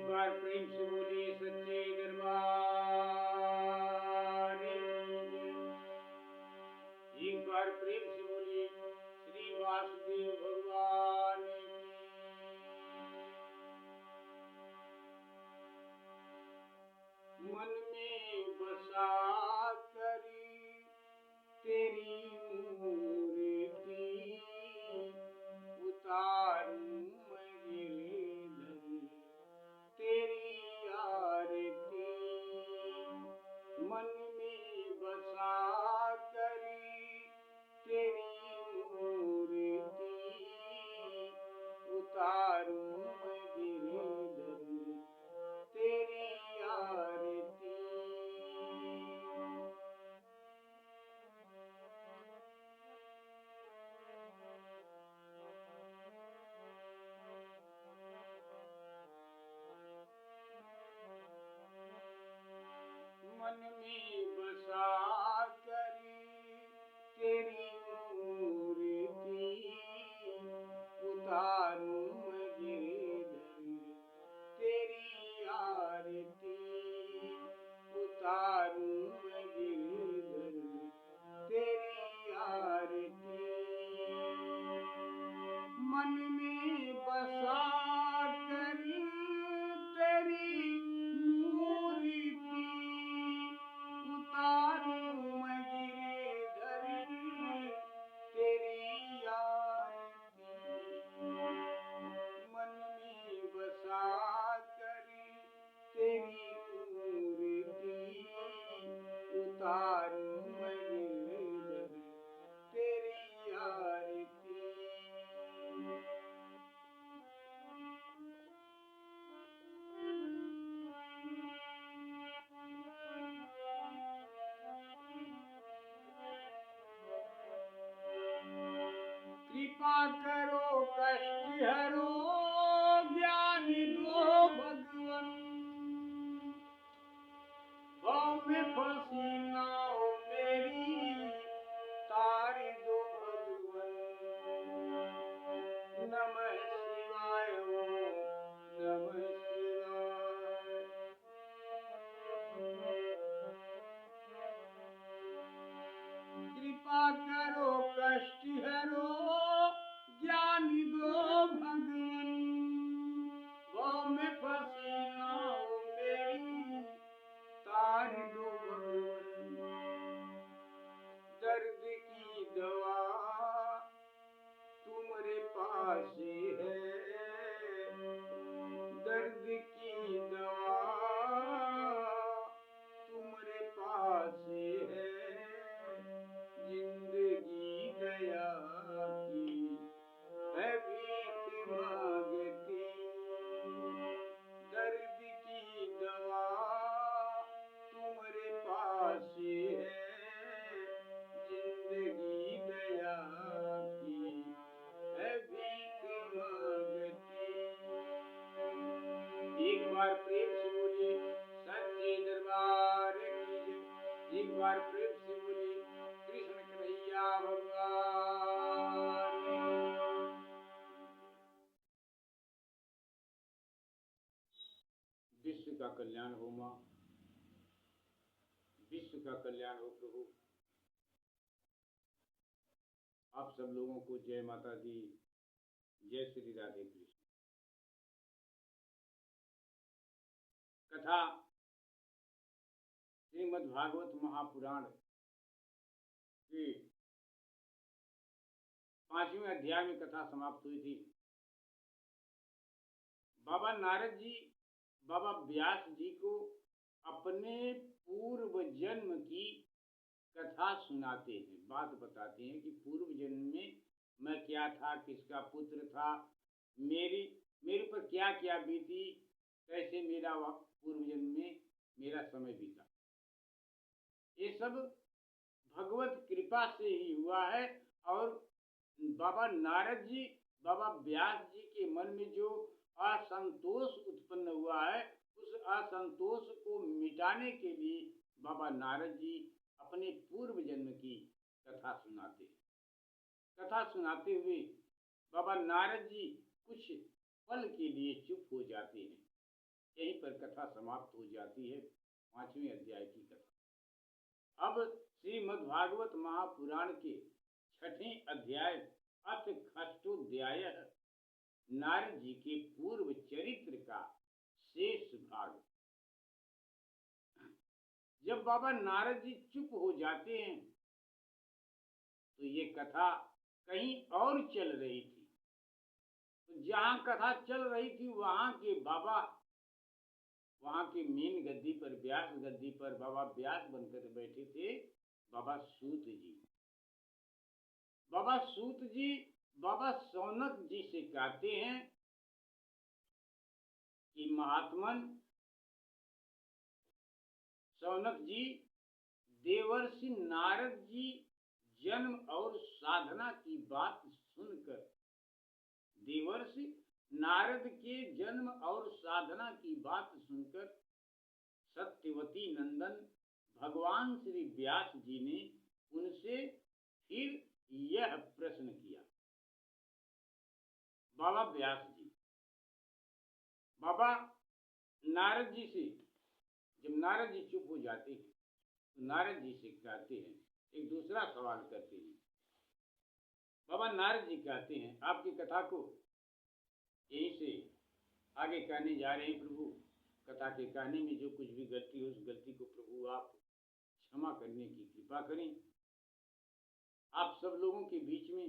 बार प्रेम से बोलिए सच्चे दरबार की। एक बार प्रेम से बोलिए श्री वासुदेव भगवान की। मन में बसा करी तेरी मूर्ति उतारूं मैं गिरधर तेरी आरती। मन में बसा करी तेरी मूर्ति उतारूं मैं गिरधर तेरी आरती। मन में बसा करी तेरी मूर्ति उतारूं मैं गिरधर तेरी आरती। उतारूं मैं गिरधर तेरी आरती। मन में बसा करी तेरी मूर्ति उतारूं मैं गिरधर तेरी आरती। मन में बसा करी तेरी मूर्ति उतारूं मैं गिरधर तेरी आरती। कृपा करो कष्ट हरो ज्ञान दो भगवन। भव में फंसी नाव मेरी तार दो भगवन। नमः शिवाय ओम नमः शिवाय। कृपा करो कष्ट हरो ज्ञान दो भगवन। भव में फंसी नाव मेरी तार दो भगवन। दर्द की दवा तुम्हारे पास है। दर्द की दवा तुम्हारे पास है। जिंदगी दया की है भीख मांगती। दर्द की दवा तुम्हारे पास है। जिंदगी दया की है भीख मांगती। एक बार प्रेम से बोलिए सच्चे दरबार की जय। एक बार प्रेम से बोलिए कृष्ण कन्हैया भगवान की। विश्व का कल्याण हो मां, विश्व का कल्याण हो प्रभु। आप सब लोगों को जय माता दी, जय श्री राधे कृष्ण। कथा श्रीमद् भागवत महापुराण के 5वें अध्याय में कथा समाप्त हुई थी। बाबा नारद जी बाबा व्यास जी को अपने पूर्व जन्म की कथा सुनाते हैं, बात बताते हैं कि पूर्व जन्म में मैं क्या था, किसका पुत्र था, मेरे पर क्या क्या बीती, कैसे मेरा पूर्व जन्म में मेरा समय बीता। ये सब भगवत कृपा से ही हुआ है। और बाबा नारद जी बाबा व्यास जी के मन में जो असंतोष उत्पन्न हुआ है, उस असंतोष को मिटाने के लिए बाबा नारद जी अपने पूर्व जन्म की कथा सुनाते हैं। कथा सुनाते हुए बाबा नारद जी कुछ पल के लिए चुप हो जाते हैं। यहीं पर कथा समाप्त हो जाती है, 5वें अध्याय की कथा। अब श्रीमद्भागवत महापुराण के 6ठे अध्याय अथ षष्ठोध्याय नारद जी के पूर्व चरित्र का शेष भाग। जब बाबा नारद जी चुप हो जाते हैं तो ये कथा कहीं और चल रही थी। तो जहां कथा चल रही थी वहां के बाबा, वहां के मेन गद्दी पर, व्यास गद्दी पर बाबा व्यास बनकर बैठे थे बाबा सूत जी। बाबा सूत जी बाबा सौनक जी से कहते हैं कि महात्मन सौनक जी, देवर्षि नारद जी जन्म और साधना की बात सुनकर, देवर्षि नारद के जन्म और साधना की बात सुनकर सत्यवती नंदन भगवान श्री व्यास जी ने उनसे फिर यह प्रश्न किया। बाबा व्यास जी बाबा नारद जी से, जब नारद जी चुप हो जाते हैं तो नारद जी से कहते हैं, एक दूसरा सवाल करते हैं। बाबा नारद जी कहते हैं, आपकी कथा को यहीं से आगे कहने जा रहे हैं प्रभु। कथा के कहने में जो कुछ भी गलती हो, उस गलती को प्रभु आप क्षमा करने की कृपा करें। आप सब लोगों के बीच में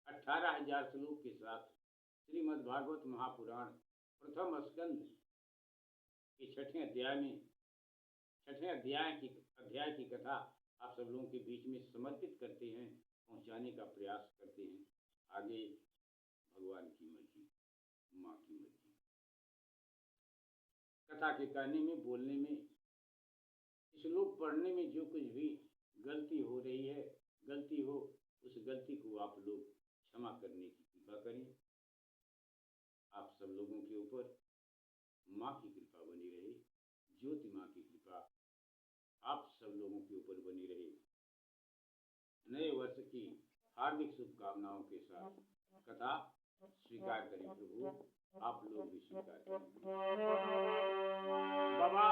18,000 श्लोक के साथ श्रीमद्भागवत महापुराण प्रथम स्कंद के 6ठे अध्याय में, 6ठे अध्याय की कथा आप सब लोगों के बीच में समर्पित करते हैं, पहुंचाने का प्रयास करते हैं। आगे भगवान की मर्जी, माँ की मर्जी। कथा के कहने में, बोलने में, श्लोक पढ़ने में जो कुछ भी गलती हो रही है, गलती हो, उस गलती को आप लोग क्षमा करने की कृपा करें। आप सब लोगों के ऊपर माँ की कृपा बनी रहे, ज्योति माँ की कृपा आप सब लोगों के ऊपर बनी रहे। नए वर्ष की हार्दिक शुभकामनाओं के साथ कथा स्वीकार करें प्रभु, आप लोग भी स्वीकार करें। बाबा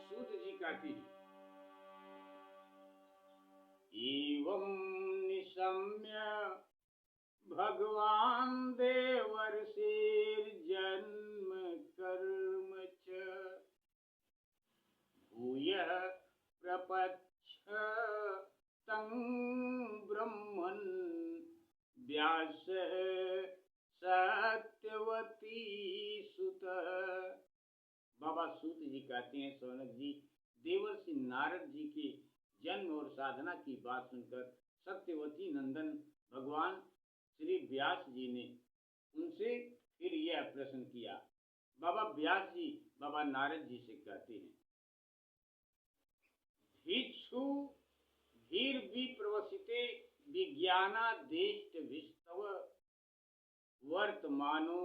सूत जी कहती हैं, एवं निशम्य भगवान देवर्षिर जन्म कर्म च भूयः प्रपच्छ तं ब्रह्मन् व्यास सत्यवती सुत। बाबा सूत जी कहते हैं, सौनक जी, देवर्षि नारद जी के जन्म और साधना की बात सुनकर सत्यवती नंदन भगवान श्री व्यास जी ने उनसे फिर यह प्रश्न किया। बाबा व्यास जी बाबा नारद जी से कहते हैं, भिक्षु धीर विप्रवसिते विज्ञानादेष्ट विस्तव वर्तमानो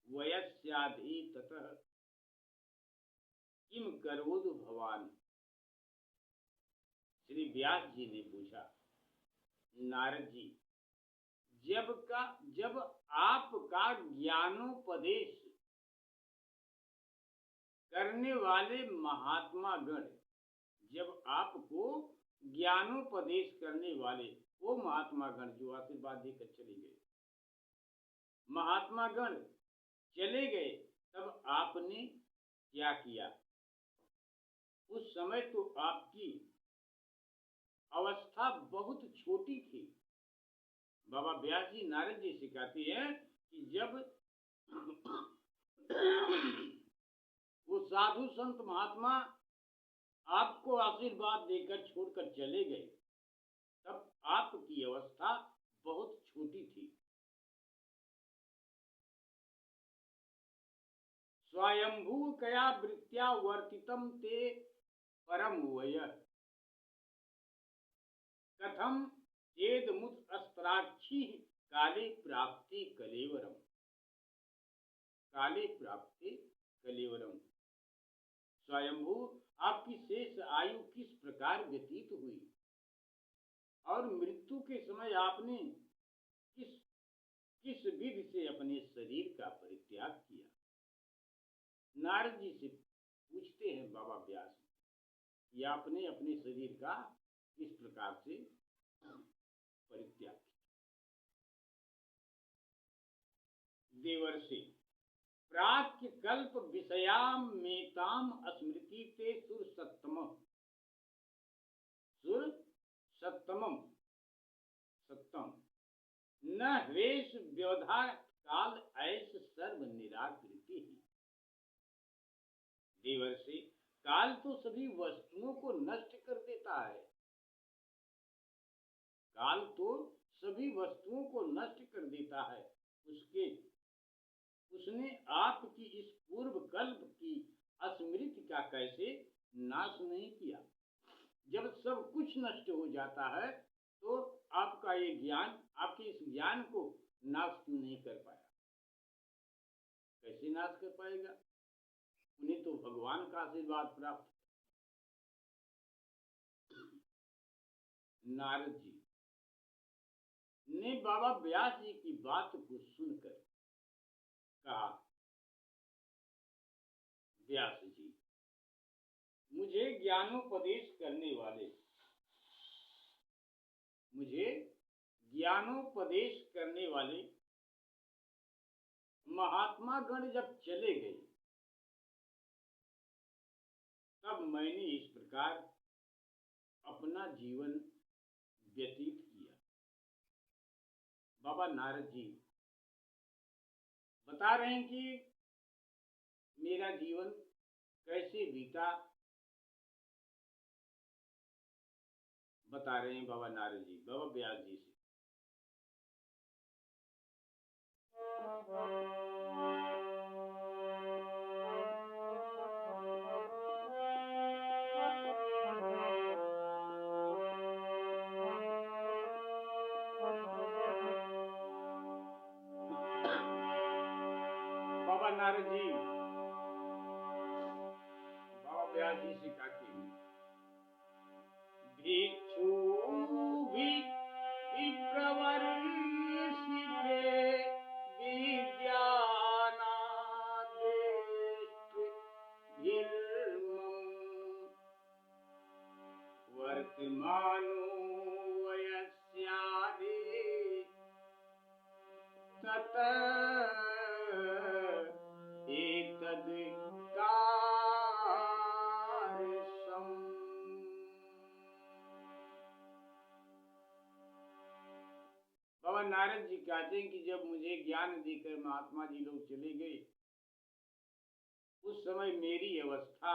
वयस्याधि ततः किम करोदु भवान। श्री व्यास जी ने पूछा, नारद जी, जब आपका ज्ञानोपदेश करने वाले महात्मा गण, जब आपको ज्ञानोपदेश करने वाले वो महात्मा गण जो आशीर्वाद देकर चले गए, महात्मा गण चले गए, तब आपने क्या किया? उस समय तो आपकी अवस्था बहुत छोटी थी। बाबा व्यास जी नारद जी से कहते हैं कि जब वो साधु संत महात्मा आपको आशीर्वाद देकर छोड़कर चले गए, तब आपकी अवस्था बहुत छोटी थी। स्वयंभू कया वृत्त्या वर्तितम ते परम वय कथम चेद मुत अस्त्राक्षी काले प्राप्ति कलेवरम। काले प्राप्ति कलेवरम। स्वयंभू आपकी शेष आयु किस प्रकार व्यतीत हुई और मृत्यु के समय आपने किस किस विधि से अपने शरीर का परित्याग किया। नारद जी से पूछते हैं बाबा व्यास, या अपने अपने शरीर का किस प्रकार से परित्याग किया। देवर्षि, प्राच्य कल्प विषयाम मेताम स्मृति ते सुर सत्तम, सुर सत्तमम सत्तम न वेश व्यवधा काल ऐस सर्व निराकृति ही। देवर्षि, काल तो सभी वस्तुओं को नष्ट कर देता है। काल तो सभी वस्तुओं को नष्ट कर देता है। उसने आपकी इस पूर्व कल्प की स्मृति का कैसे नाश नहीं किया। जब सब कुछ नष्ट हो जाता है तो आपका ये ज्ञान, आपके इस ज्ञान को नाश क्यों नहीं कर पाया। कैसे नाश कर पाएगा? उन्हें तो भगवान का आशीर्वाद प्राप्त। नारद जी ने बाबा व्यास जी की बात को सुनकर कहा, व्यास जी, मुझे ज्ञानोपदेश करने वाले, मुझे ज्ञानोपदेश करने वाले महात्मा गण जब चले गए तब मैंने इस प्रकार अपना जीवन व्यतीत किया। बाबा नारद जी बता रहे हैं कि मेरा जीवन कैसे बीता। बता रहे हैं बाबा नारद जी बाबा व्यास जी से। बाबा नारद जी बाबा व्यास जी से कहते हैं, भिक्षु भी विप्रवर्षिते विज्ञानादेष्टिभिर्मम् वर्तमानो वयस्यादि तत एतद् कार्यसम्। बाबा नारद जी कहते हैं कि जब मुझे ज्ञान देकर महात्मा जी लोग चले गए उस समय मेरी अवस्था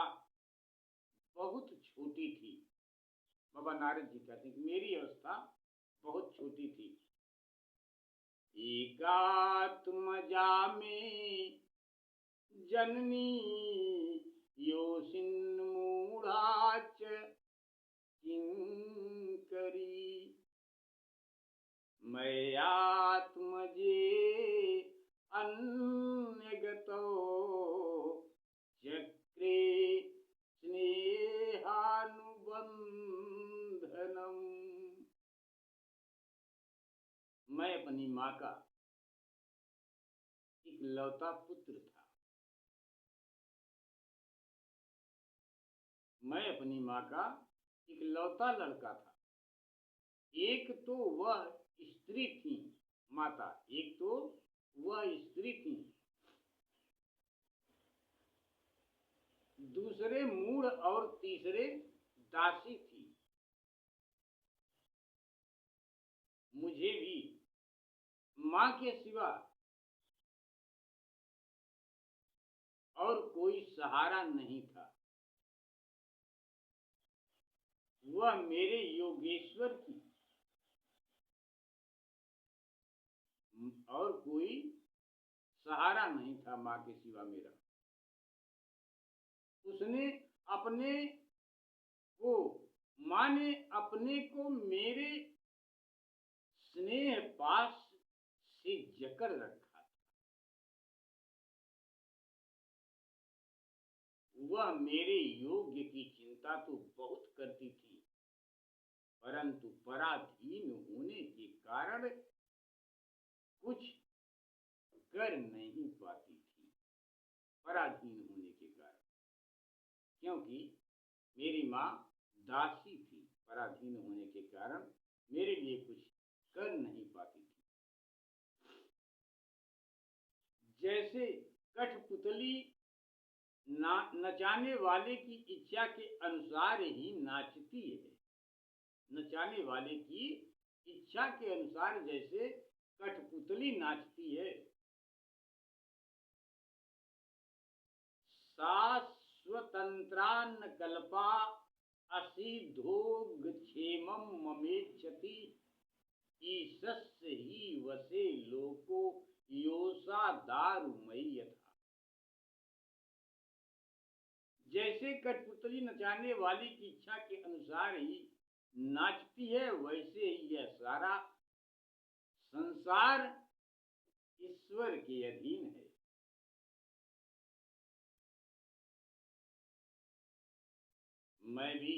बहुत छोटी थी। बाबा नारद जी कहते हैं कि मेरी अवस्था बहुत छोटी थी। एकात्मजा में जननी योषिन्मूढ़ाच किंकरी मयात्मजे अन्यगतो चक्रे स्नेहानुबंधनम। मैं अपनी माँ का इकलौता पुत्र था। मैं अपनी माँ का इकलौता लड़का था। एक तो वह स्त्री थी माता, एक तो वह स्त्री थी, दूसरे मूढ़ और तीसरे दासी थी। मुझे भी माँ के सिवा और कोई सहारा नहीं था। वह मेरे योगेश्वर की और कोई सहारा नहीं था माँ के सिवा मेरा। उसने अपने को, माँ ने अपने को मेरे स्नेह पास से जकड़ रखा था। वह मेरे योग्य की चिंता तो बहुत करती थी, परंतु पराधीन होने के कारण कुछ कर नहीं पाती थी, पराधीन होने के कारण। क्योंकि मेरी माँ दासी थी, पराधीन होने के कारण मेरे लिए कुछ कर नहीं पाती थी। जैसे कठपुतली नचाने वाले की इच्छा के अनुसार ही नाचती है, नचाने वाले की इच्छा के अनुसार जैसे कठपुतली नाचती है, सा स्वतंत्रान्न कल्पा असिधोग क्षेमम ममेच्छति ईशस्य ही वसे लोको योसा दारुमयी यथा। जैसे कठपुतली नचाने वाली की इच्छा के अनुसार ही नाचती है, वैसे ही यह सारा संसार ईश्वर के अधीन है। मैं भी,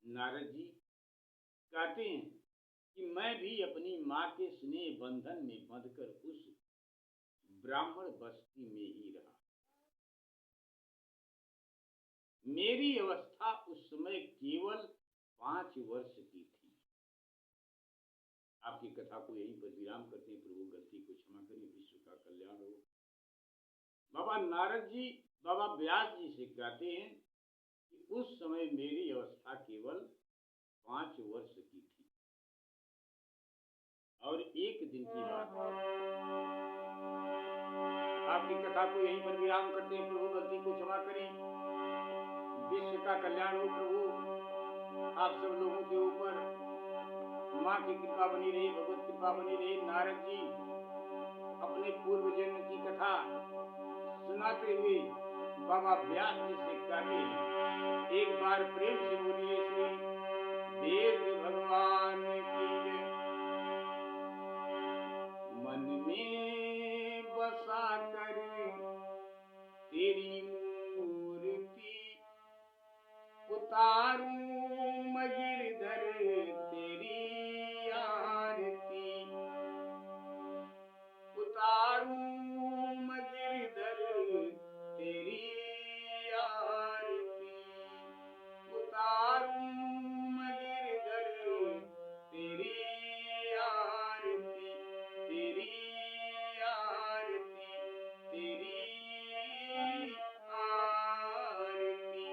नारद जी कहते हैं कि मैं भी अपनी माँ के स्नेह बंधन में बंधकर उस ब्राह्मण बस्ती में ही रहा। मेरी अवस्था उस समय केवल 5 वर्ष की थी। आपकी कथा को यहीं पर विराम करते हैं। प्रभु गलती को क्षमा करें, विश्व का कल्याण हो। बाबा नारद जी बाबा व्यास जी से कहते हैं कि उस समय मेरी अवस्था केवल 5 वर्ष की थी। और एक दिन की बात है। आपकी कथा को यहीं पर विराम करते हैं। प्रभु गलती को क्षमा करें, विश्व का कल्याण हो। प्रभु आप सब लोगों के ऊपर माँ की कृपा बनी रही, भगवत कृपा बनी रही। नारद जी अपने पूर्व जन्म की कथा सुनाते हुए बाबा व्यास जी से कहते हैं, एक बार प्रेम से बोलिए श्री वेद भगवान की जय। मन में बसा कर तेरी मूर्ति उतारूं मैं गिरधर तेरी आरती, उतारूं मैं गिरधर तेरी आरती, उतारूं मैं गिरधर तेरी आरती, तेरी आरती, तेरी आरती।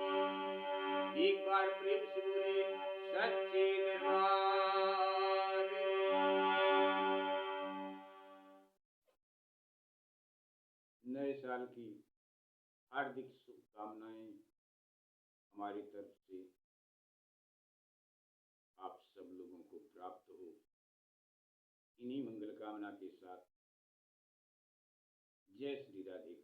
एक बार प्रेम से बोले सच्चे दरबार। नए साल की हार्दिक शुभकामनाएं हमारी तरफ से आप सब लोगों को प्राप्त हो। इन्हीं मंगल कामना के साथ जय श्री राधे।